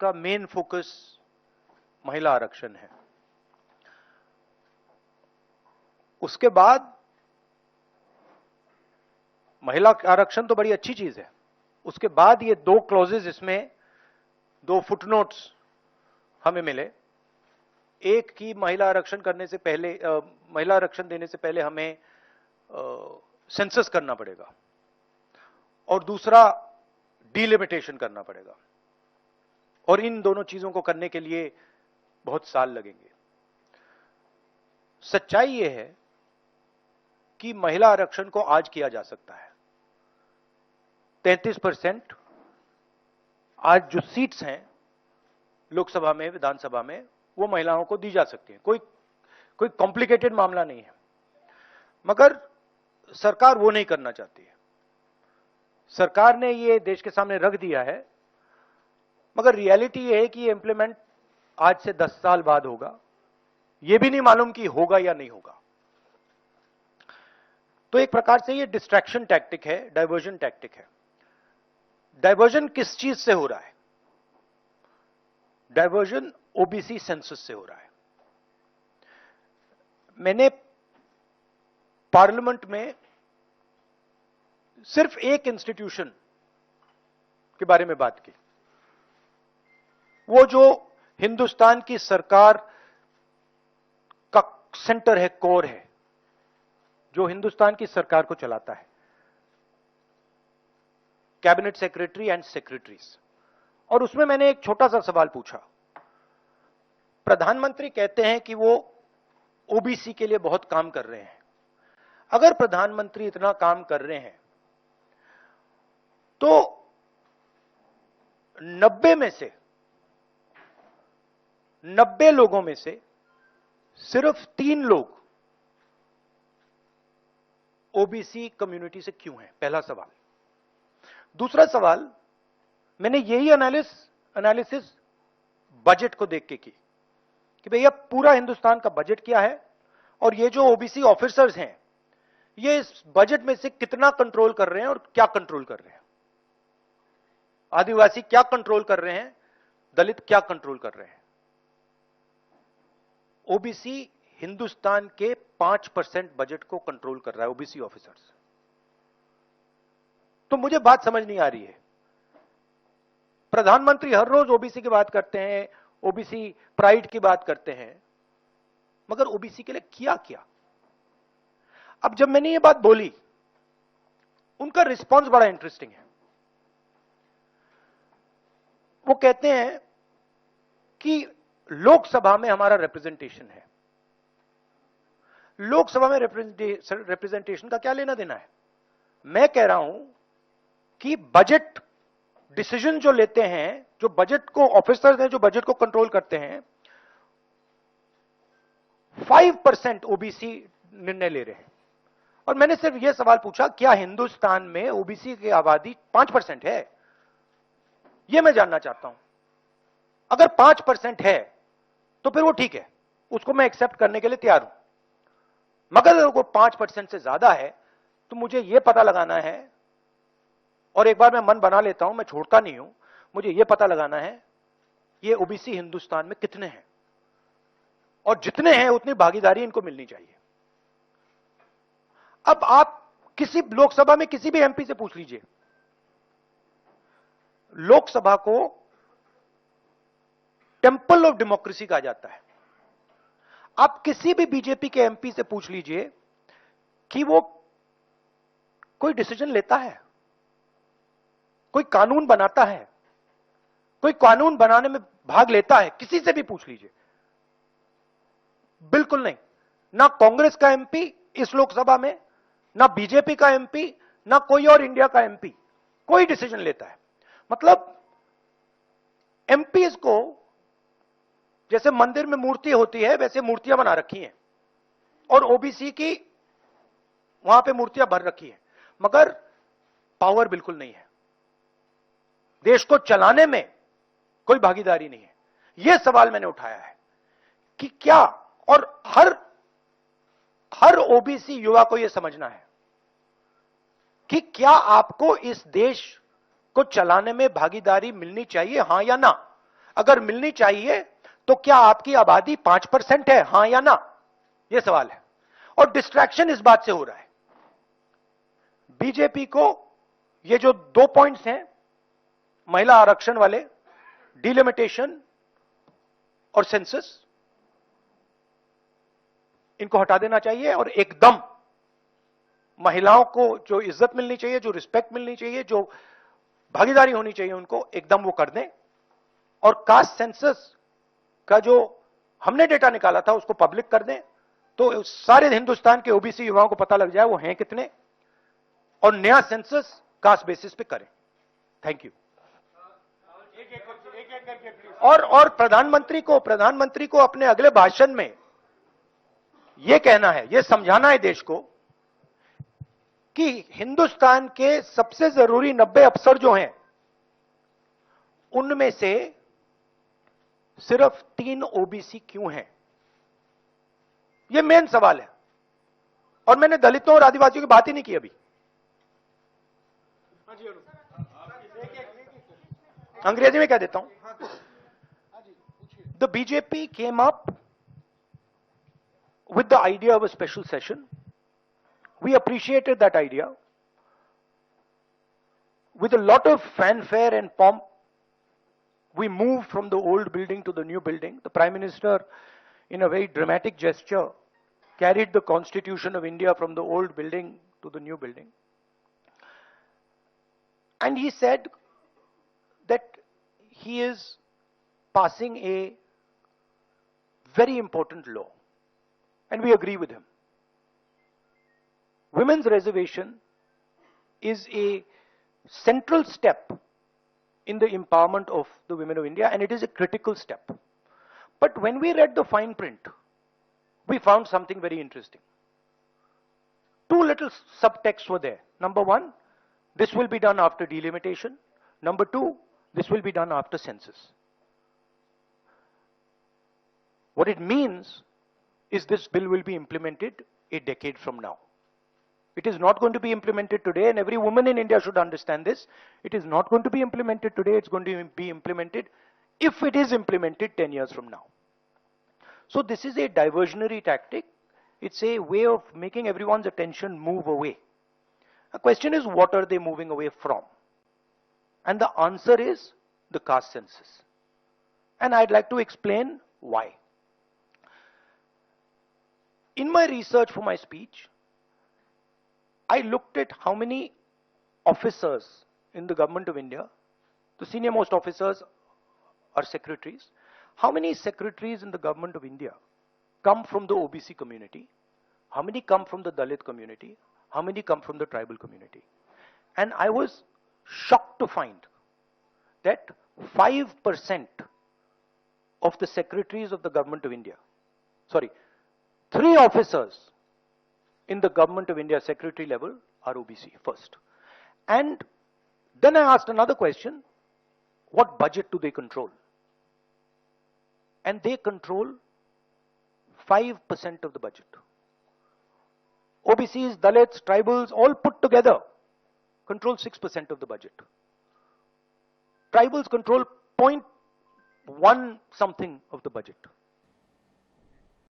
का main focus महिला आरक्षण है। उसके बाद महिला आरक्षण तो बड़ी अच्छी चीज है, उसके बाद ये दो क्लॉजेज, इसमें दो फुटनोट्स हमें मिले। एक की महिला आरक्षण करने से पहले, महिला आरक्षण देने से पहले हमें सेंसस करना पड़ेगा, और दूसरा डिलिमिटेशन करना पड़ेगा, और इन दोनों चीजों को करने के लिए बहुत साल लगेंगे। सच्चाई यह है कि महिला आरक्षण को आज किया जा सकता है। 33% आज जो सीट्स हैं लोकसभा में, विधानसभा में, वो महिलाओं को दी जा सकती है। कोई कॉम्प्लिकेटेड मामला नहीं है, मगर सरकार वो नहीं करना चाहती है। सरकार ने ये देश के सामने रख दिया है, मगर रियलिटी ये है कि ये इंप्लीमेंट आज से 10 साल बाद होगा। ये भी नहीं मालूम कि होगा या नहीं होगा। तो एक प्रकार से ये डिस्ट्रैक्शन टैक्टिक है, डाइवर्जन टैक्टिक है। डाइवर्जन किस चीज से हो रहा है? डाइवर्जन ओबीसी सेंसस से हो रहा है। मैंने पार्लियामेंट में सिर्फ एक इंस्टीट्यूशन के बारे में बात की, वो जो हिंदुस्तान की सरकार का सेंटर है, कोर है, जो हिंदुस्तान की सरकार को चलाता है, कैबिनेट सेक्रेटरी एंड सेक्रेटरीज। और उसमें मैंने एक छोटा सा सवाल पूछा। प्रधानमंत्री कहते हैं कि वो ओबीसी के लिए बहुत काम कर रहे हैं। अगर प्रधानमंत्री इतना काम कर रहे हैं तो 90 लोगों में से सिर्फ 3 लोग ओबीसी कम्युनिटी से क्यों हैं? पहला सवाल। दूसरा सवाल, मैंने यही एनालिसिस बजट को देख के की कि भैया पूरा हिंदुस्तान का बजट क्या है, और ये जो ओबीसी ऑफिसर्स हैं ये इस बजट में से कितना कंट्रोल कर रहे हैं और क्या कंट्रोल कर रहे हैं। आदिवासी क्या कंट्रोल कर रहे हैं, दलित क्या कंट्रोल कर रहे हैं। ओबीसी हिंदुस्तान के 5% बजट को कंट्रोल कर रहा है, ओबीसी ऑफिसर्स। तो मुझे बात समझ नहीं आ रही है। प्रधानमंत्री हर रोज ओबीसी की बात करते हैं, ओबीसी प्राइड की बात करते हैं, मगर ओबीसी के लिए किया क्या? अब जब मैंने ये बात बोली, उनका रिस्पांस बड़ा इंटरेस्टिंग है। वो कहते हैं कि लोकसभा में हमारा रिप्रेजेंटेशन है। लोकसभा में रिप्रेजेंटेशन का क्या लेना देना है? मैं कह रहा हूं कि बजट डिसीजन जो लेते हैं, जो बजट को ऑफिसर्स हैं, जो बजट को कंट्रोल करते हैं, 5% ओबीसी निर्णय ले रहे हैं। और मैंने सिर्फ यह सवाल पूछा, क्या हिंदुस्तान में ओबीसी की आबादी 5% है? यह मैं जानना चाहता हूं। अगर 5% है तो फिर वो ठीक है, उसको मैं एक्सेप्ट करने के लिए तैयार हूं। मगर अगर वो 5% से ज्यादा है तो मुझे यह पता लगाना है, और एक बार मैं मन बना लेता हूं, मैं छोड़ता नहीं हूं, मुझे यह पता लगाना है ये ओबीसी हिंदुस्तान में कितने हैं, और जितने हैं उतनी भागीदारी इनको मिलनी चाहिए। अब आप किसी लोकसभा में किसी भी एमपी से पूछ लीजिए, लोकसभा को टेंपल ऑफ डेमोक्रेसी कहा जाता है। आप किसी भी बीजेपी के एमपी से पूछ लीजिए कि वो कोई डिसीजन लेता है, कोई कानून बनाता है, कोई कानून बनाने में भाग लेता है, किसी से भी पूछ लीजिए। बिल्कुल नहीं। ना कांग्रेस का एमपी इस लोकसभा में, ना बीजेपी का एमपी, ना कोई और इंडिया का एमपी कोई डिसीजन लेता है। मतलब एमपीज को जैसे मंदिर में मूर्ति होती है वैसे मूर्तियां बना रखी हैं, और ओबीसी की वहां पे मूर्तियां भर रखी हैं, मगर पावर बिल्कुल नहीं है। देश को चलाने में कोई भागीदारी नहीं है। यह सवाल मैंने उठाया है कि क्या, और हर ओबीसी युवा को यह समझना है कि क्या आपको इस देश को चलाने में भागीदारी मिलनी चाहिए, हां या ना। अगर मिलनी चाहिए तो क्या आपकी आबादी 5% है, हां या ना? यह सवाल है। और डिस्ट्रैक्शन इस बात से हो रहा है, बीजेपी को ये जो 2 पॉइंट्स हैं, महिला आरक्षण वाले, डिलिमिटेशन और सेंसस, इनको हटा देना चाहिए और एकदम महिलाओं को जो इज्जत मिलनी चाहिए, जो रिस्पेक्ट मिलनी चाहिए, जो भागीदारी होनी चाहिए, उनको एकदम वो कर दें। और कास्ट सेंसस का जो हमने डेटा निकाला था उसको पब्लिक कर दें, तो सारे हिंदुस्तान के ओबीसी युवाओं को पता लग जाए वो हैं कितने, और नया सेंसस कास्ट बेसिस पे करें। Thank you. और प्रधानमंत्री को अपने अगले भाषण में यह कहना है, यह समझाना है देश को कि हिंदुस्तान के सबसे जरूरी 90 अफसर जो हैं, उनमें से सिर्फ 3 ओबीसी क्यों हैं? यह मेन सवाल है। और मैंने दलितों और आदिवासियों की बात ही नहीं की अभी। अंग्रेजी में कह देता हूं। The BJP came up with the idea of a special session. We appreciated that idea. With a lot of fanfare and pomp, we moved from the old building to the new building. The Prime Minister, in a very dramatic gesture, carried the Constitution of India from the old building to the new building. And he said that he is passing a very important law. And we agree with him. Women's reservation is a central step in the empowerment of the women of India, and it is a critical step. But when we read the fine print, we found something very interesting. 2 little subtexts were there. Number 1, this will be done after delimitation. Number 2, this will be done after census. What it means is this bill will be implemented a decade from now. It is not going to be implemented today, and every woman in India should understand this. It is not going to be implemented today, it's going to be implemented, if it is implemented, 10 years from now. So this is a diversionary tactic. It's a way of making everyone's attention move away. The question is, what are they moving away from? And the answer is the caste census. And I'd like to explain why. In my research for my speech, I looked at how many officers in the government of India, the senior most officers are secretaries, how many secretaries in the government of India come from the OBC community, how many come from the Dalit community, how many come from the tribal community. And I was shocked to find that 5% of the secretaries of the government of India, 3 officers in the government of India secretary level are OBC first. And then I asked another question, what budget do they control? And they control 5% of the budget. OBCs, Dalits, tribals, all put together control 6% of the budget. Tribals control 0.1 something of the budget.